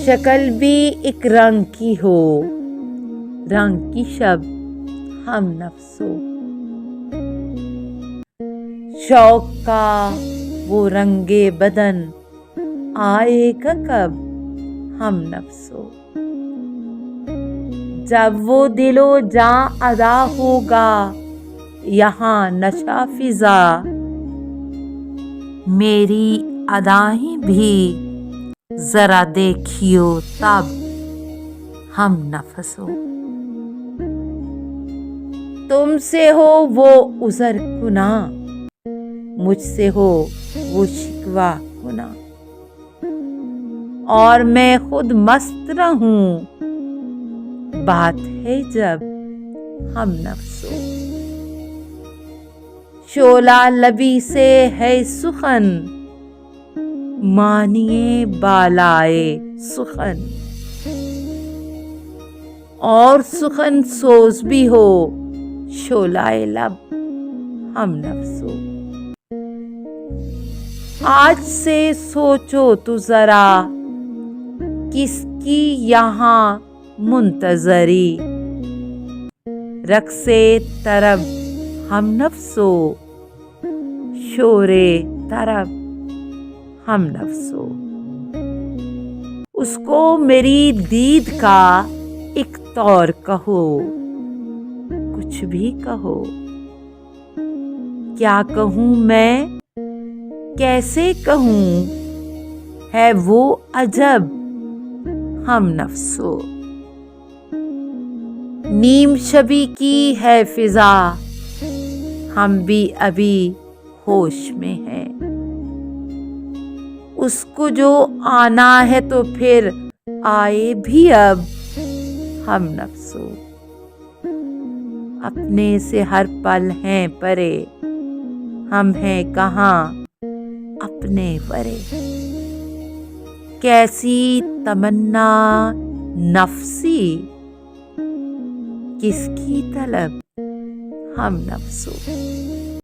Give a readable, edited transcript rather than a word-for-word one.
شکل بھی ایک رنگ کی ہو، رنگ کی شب ہم نفس ہو، شوق کا وہ رنگ بدن آئے گا کب ہم نفس ہو، جب وہ دل و جاں ادا ہوگا یہاں نشہ فضا، میری ادائیں بھی ذرا دیکھیو تب ہم نفس ہو، تم سے ہو وہ عذر گناہ، مجھ سے ہو وہ شکوہ گناہ، اور میں خود مست رہوں بات ہے جب ہم نفس ہو، شعلہ لبی سے ہے سخن مانیے بالائے سخن، اور سخن سوز بھی ہو شعلہ لب ہم نفس ہو، آج سے سوچو تو ذرا کس کی یہاں منتظری، رقص طرب ہم نفس ہو، شور طرب ہم نفس ہو، اس کو میری دید کا ایک طور کہو، کچھ بھی کہو، کیا کہوں میں کیسے کہوں، ہے وہ عجب ہم نفس ہو، نیم شبی کی ہے فضا ہم بھی ابھی ہوش میں ہیں، اس کو جو آنا ہے تو پھر آئے بھی اب ہم نفس ہو، اپنے سے ہر پل ہیں پرے ہم ہیں کہاں اپنے ورے، کیسی تمنا نفسی کس کی طلب ہم نفس ہو۔